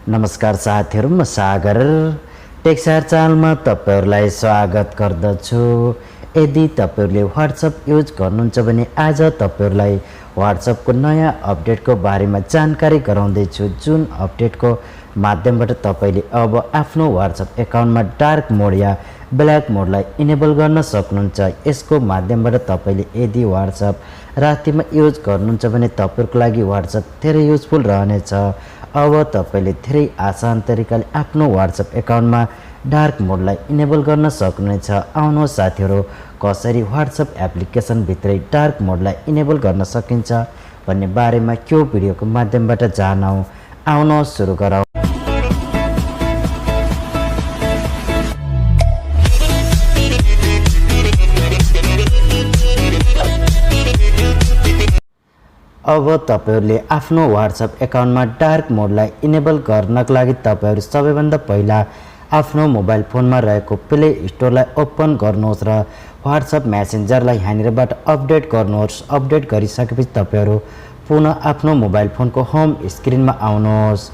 नमस्कार साथीहरु, म सागर टेक सागर च्यानलमा तपाईहरुलाई स्वागत गर्दछु। यदि तपाईहरुले WhatsApp युज गर्नुहुन्छ भने आज तपाईहरुलाई WhatsApp को नयाँ अपडेटको बारेमा जानकारी गराउँदै छु। जुन अपडेटको माध्यमबाट तपाईले अब आफ्नो WhatsApp एकाउन्टमा डार्क मोड या ब्ल्याक मोडलाई इनेबल गर्न सक्नुहुन्छ। यसको माध्यमबाट तपाईले यदि WhatsApp रातिमा युज गर्नुहुन्छ भने तपाईहरुको लागि WhatsApp धेरै युजफुल रहनेछ। अब तपाईले धेरै आसान तरिकाले आफ्नो WhatsApp एकाउन्टमा डार्क मोडलाई इनेबल गर्न सक्नुहुनेछ। आउनुहोस् साथीहरु, कसरी WhatsApp एप्लिकेसन भित्रै डार्क मोडलाई इनेबल गर्न सकिन्छ भन्ने बारेमा यो भिडियोको माध्यमबाट जानौं। आउनुहोस् सुरु गरौँ। अब तपाईहरुले आफ्नो WhatsApp एकाउन्टमा डार्क मोडलाई इनेबल गर्नका लागि तपाईहरु सबैभन्दा पहिला आफ्नो मोबाइल फोनमा रहेको प्ले स्टोरलाई ओपन गर्नुहोस् र WhatsApp मेसेन्जरलाई यहाँनिरबाट अपडेट गर्नुहोस्। अपडेट गरिसकेपछि तपाईहरु पुनः आफ्नो मोबाइल फोनको होम स्क्रिनमा आउनुहोस्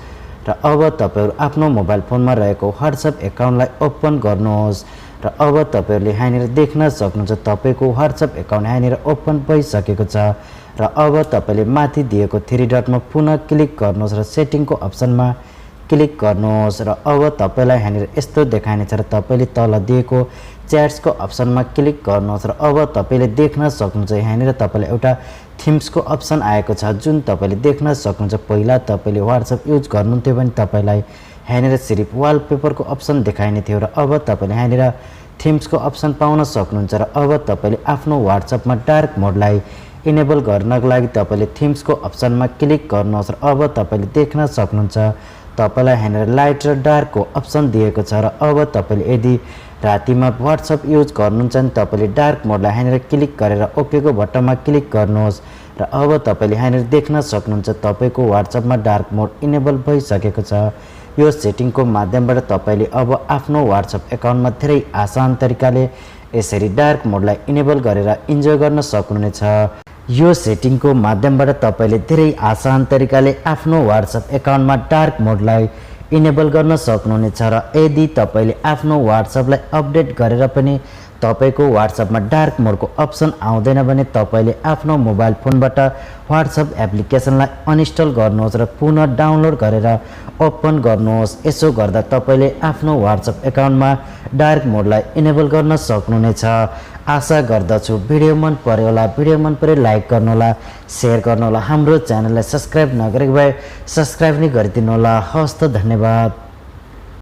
र अब तपाईहरु आफ्नो मोबाइल फोनमा रहेको WhatsApp एकाउन्टलाई ओपन गर्नुहोस् र अब तपाईहरुले यहाँनिर देख्न सक्नुहुन्छ तपाईको WhatsApp एकाउन्ट यहाँनिर ओपन भइसकेको छ। र अब तपाईले माथि दिएको थ्री डटमा पुनः क्लिक गर्नुहोस् र सेटिङको अप्सनमा क्लिक गर्नुहोस् र अब तपाईलाई यहाँनिर यस्तो देखाइनेछ र तपाईले तल दिएको च्याट्सको अप्सनमा क्लिक गर्नुहोस् र अब तपाईले देख्न सक्नुहुन्छ यहाँनिर तपाईलाई एउटा थिम्सको अप्सन आएको छ। जुन तपाईले देख्न सक्नुहुन्छ पहिला तपाईले WhatsApp युज गर्नुहुन्थ्यो भने तपाईलाई यहाँनिर सिर्फ वालपेपरको अप्सन देखाइने थियो र अब तपाईले यहाँनिर थिम्सको अप्सन पाउन सक्नुहुन्छ र अब तपाईले आफ्नो WhatsAppमा डार्क मोडलाई इनेबल गर्नका लागि तपाईले थिम्सको अप्सनमा क्लिक गर्नुहोस् र अब तपाईले देख्न सक्नुहुन्छ तपाईलाई यहाँनिर लाइट र डार्कको अप्सन दिएको छ र अब तपाईले यदि रातिमा WhatsApp युज गर्नुहुन्छ भने तपाईले डार्क मोडलाई यहाँनिर क्लिक गरेर ओके को बटनमा क्लिक गर्नुहोस् र अब तपाईले यहाँनिर देख्न सक्नुहुन्छ तपाईको WhatsAppमा डार्क मोड इनेबल भइसकेको छ। यो सेटिङको माध्यमबाट तपाईले अब आफ्नो WhatsApp एकाउन्टमा धेरै आसान तरिकाले यसरी डार्क मोडलाई इनेबल गरेर इन्जोय गर्न सक्नुहुनेछ। यो सेटिङको माध्यमबाट तपाईले धेरै आसान तरिकाले आफ्नो WhatsApp एकाउन्टमा डार्क मोडलाई इनेबल गर्न सक्नुहुनेछ र यदि तपाईले आफ्नो WhatsAppलाई अपडेट गरेर पनि तपाईको WhatsAppमा डार्क मोडको अप्सन आउँदैन भने तपाईले आफ्नो मोबाइल फोनबाट WhatsApp एप्लिकेसनलाई अनइन्स्टल गर्नुहोस् र पुनः डाउनलोड गरेर ओपन गर्नुहोस्। यसो गर्दा तपाईले आफ्नो WhatsApp एकाउन्टमा डार्क मोडलाई इनेबल गर्न सक्नुहुनेछ। आशा गर्दछु भिडियो मन पर्यो होला। भिडियो मन परे लाइक गर्नु होला, शेयर गर्नु होला। हाम्रो च्यानललाई सब्स्क्राइब नगरेको भए सब्स्क्राइब नै गरिदिनु होला। हस्त धन्यवाद।